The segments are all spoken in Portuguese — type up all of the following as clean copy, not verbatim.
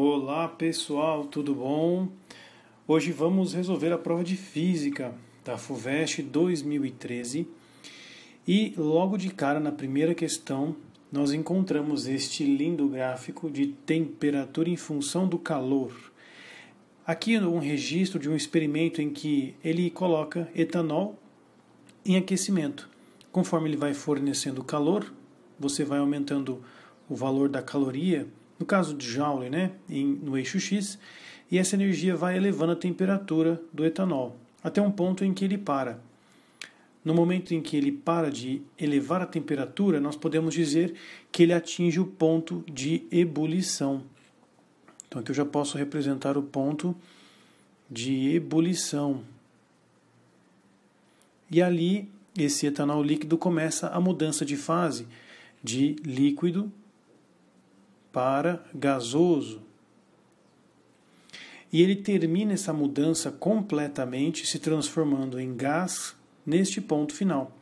Olá pessoal, tudo bom? Hoje vamos resolver a prova de Física da FUVEST 2013 e logo de cara na primeira questão nós encontramos este lindo gráfico de temperatura em função do calor. Aqui é um registro de um experimento em que ele coloca etanol em aquecimento. Conforme ele vai fornecendo calor, você vai aumentando o valor da caloria, no caso de Joule, no eixo X, e essa energia vai elevando a temperatura do etanol, até um ponto em que ele para. No momento em que ele para de elevar a temperatura, nós podemos dizer que ele atinge o ponto de ebulição. Então aqui eu já posso representar o ponto de ebulição. E ali, esse etanol líquido começa a mudança de fase de líquido para gasoso. E ele termina essa mudança completamente se transformando em gás neste ponto final.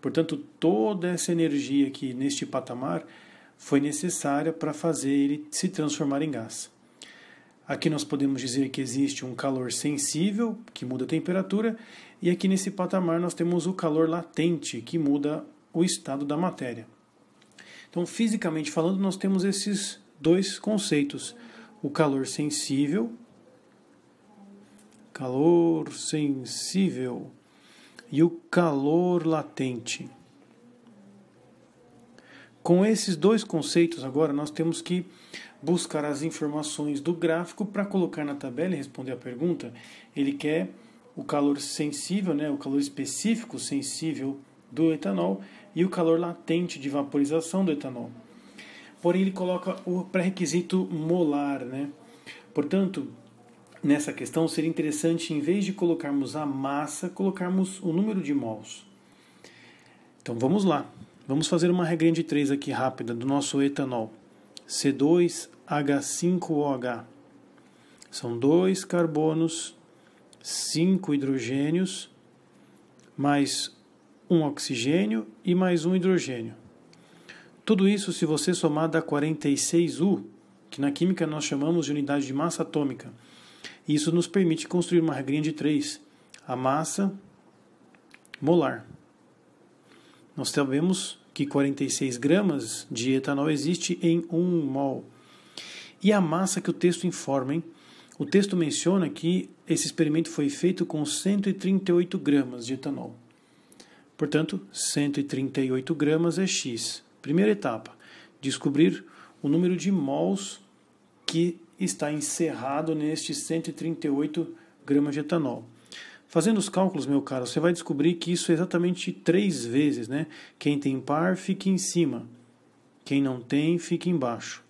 Portanto, toda essa energia aqui neste patamar foi necessária para fazer ele se transformar em gás. Aqui nós podemos dizer que existe um calor sensível, que muda a temperatura, e aqui nesse patamar nós temos o calor latente, que muda o estado da matéria. Então, fisicamente falando, nós temos esses dois conceitos. O calor sensível e o calor latente. Com esses dois conceitos, agora, nós temos que buscar as informações do gráfico para colocar na tabela e responder a pergunta. Ele quer o calor sensível, o calor específico sensível do etanol e o calor latente de vaporização do etanol. Porém, ele coloca o pré-requisito molar, Portanto, nessa questão seria interessante, em vez de colocarmos a massa, colocarmos o número de mols. Então vamos lá. Vamos fazer uma regrinha de 3 aqui rápida do nosso etanol. C2H5OH. São 2 carbonos, 5 hidrogênios, mais um oxigênio e mais um hidrogênio. Tudo isso, se você somar, dá 46U, que na química nós chamamos de unidade de massa atômica. E isso nos permite construir uma regrinha de 3, a massa molar. Nós sabemos que 46 gramas de etanol existe em 1 mol. E a massa que o texto informa, O texto menciona que esse experimento foi feito com 138 gramas de etanol. Portanto, 138 gramas é X. Primeira etapa, descobrir o número de mols que está encerrado nestes 138 gramas de etanol. Fazendo os cálculos, meu caro, você vai descobrir que isso é exatamente 3 vezes, Quem tem par, fica em cima. Quem não tem, fica embaixo.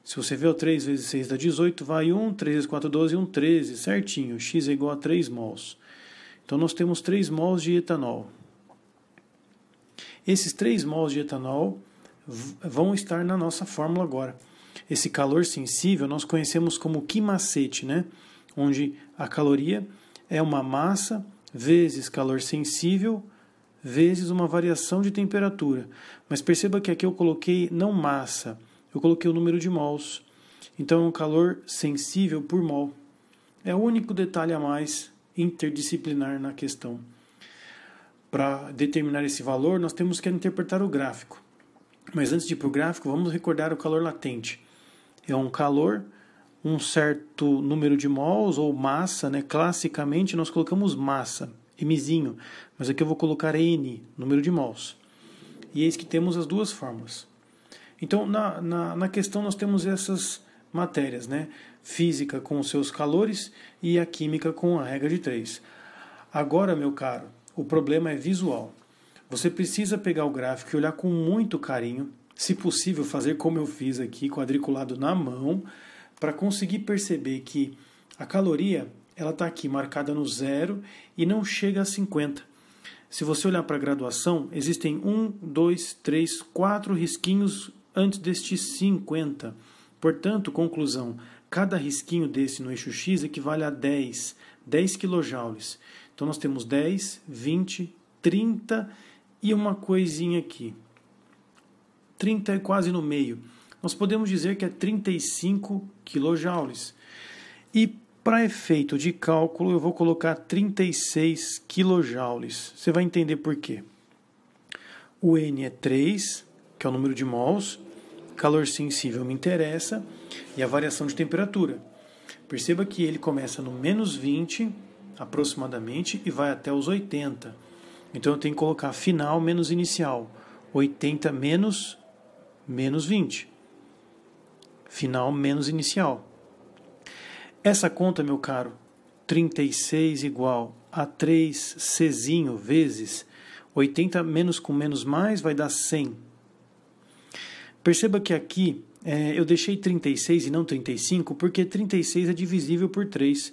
Se você vê o 3 vezes 6 dá 18, vai 1, 3 vezes 4, 12, 1, 13, certinho. X é igual a 3 mols. Então, nós temos 3 mols de etanol. Esses 3 mols de etanol vão estar na nossa fórmula agora. Esse calor sensível nós conhecemos como quimacete, Onde a caloria é uma massa vezes calor sensível vezes uma variação de temperatura. Mas perceba que aqui eu coloquei não massa, eu coloquei o número de mols. Então é um calor sensível por mol. É o único detalhe a mais interdisciplinar na questão. Para determinar esse valor, nós temos que interpretar o gráfico. Mas antes de ir para o gráfico, vamos recordar o calor latente. É um calor, um certo número de mols ou massa, Classicamente nós colocamos massa, Mzinho, mas aqui eu vou colocar N, número de mols. E eis que temos as duas fórmulas. Então, na questão nós temos essas matérias, Física com os seus calores e a química com a regra de 3. Agora, meu caro, o problema é visual. Você precisa pegar o gráfico e olhar com muito carinho, se possível fazer como eu fiz aqui, quadriculado na mão, para conseguir perceber que a caloria ela está aqui marcada no 0 e não chega a 50. Se você olhar para a graduação, existem 1, 2, 3, 4 risquinhos antes destes 50. Portanto, conclusão, cada risquinho desse no eixo X equivale a 10 kJ. Então nós temos 10, 20, 30 e uma coisinha aqui. 30 é quase no meio. nós podemos dizer que é 35 kJ. E para efeito de cálculo, eu vou colocar 36 kJ. Você vai entender por quê. O N é 3, que é o número de mols, calor sensível me interessa, e a variação de temperatura. Perceba que ele começa no menos 20, aproximadamente, e vai até os 80. Então eu tenho que colocar final menos inicial. 80 menos 20. Final menos inicial. Essa conta, meu caro, 36 igual a 3C vezes 80 menos com menos mais vai dar 100. Perceba que aqui eu deixei 36 e não 35 porque 36 é divisível por 3.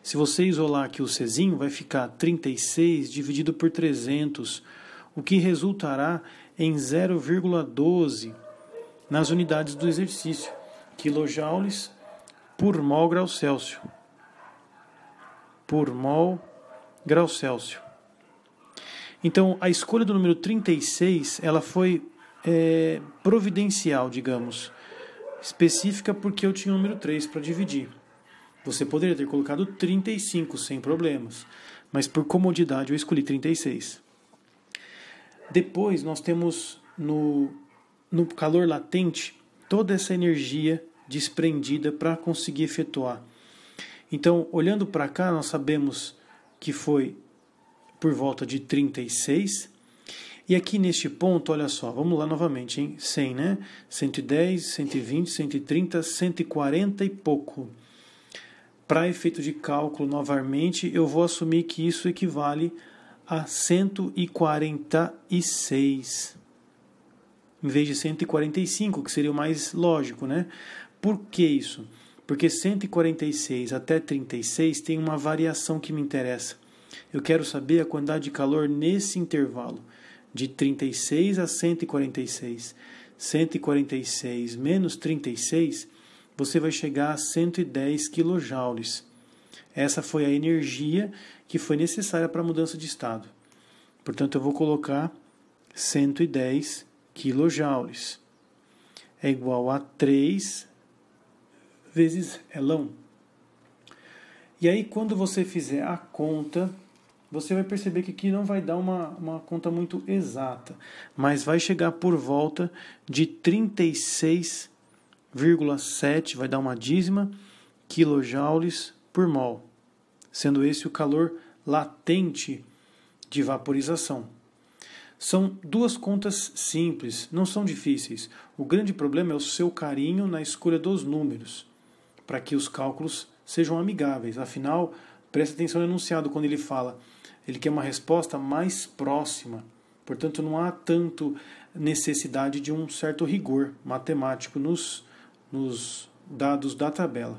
Se você isolar aqui o Czinho, vai ficar 36 dividido por 300, o que resultará em 0,12 nas unidades do exercício, quilojoules por mol grau Celsius. Por mol grau Celsius. Então, a escolha do número 36, ela foi providencial, digamos, específica porque eu tinha o número 3 para dividir. Você poderia ter colocado 35 sem problemas, mas por comodidade eu escolhi 36. Depois nós temos no calor latente toda essa energia desprendida para conseguir efetuar. Então, olhando para cá, nós sabemos que foi por volta de 36. E aqui neste ponto, olha só, vamos lá novamente, hein? 100, né? 110, 120, 130, 140 e pouco. Para efeito de cálculo, novamente, eu vou assumir que isso equivale a 146, em vez de 145, que seria o mais lógico, né? Por que isso? Porque 146 até 36 tem uma variação que me interessa. Eu quero saber a quantidade de calor nesse intervalo, de 36 a 146. 146 menos 36, você vai chegar a 110 kJ. Essa foi a energia que foi necessária para a mudança de estado. Portanto, eu vou colocar 110 kJ. É igual a 3 vezes Elão. E aí, quando você fizer a conta, você vai perceber que aqui não vai dar uma conta muito exata, mas vai chegar por volta de 36,7, vai dar uma dízima, quilojoules por mol, sendo esse o calor latente de vaporização. São duas contas simples, não são difíceis. O grande problema é o seu carinho na escolha dos números, para que os cálculos sejam amigáveis. Afinal, preste atenção no enunciado quando ele fala. Ele quer uma resposta mais próxima. Portanto, não há tanto necessidade de um certo rigor matemático nos dados da tabela.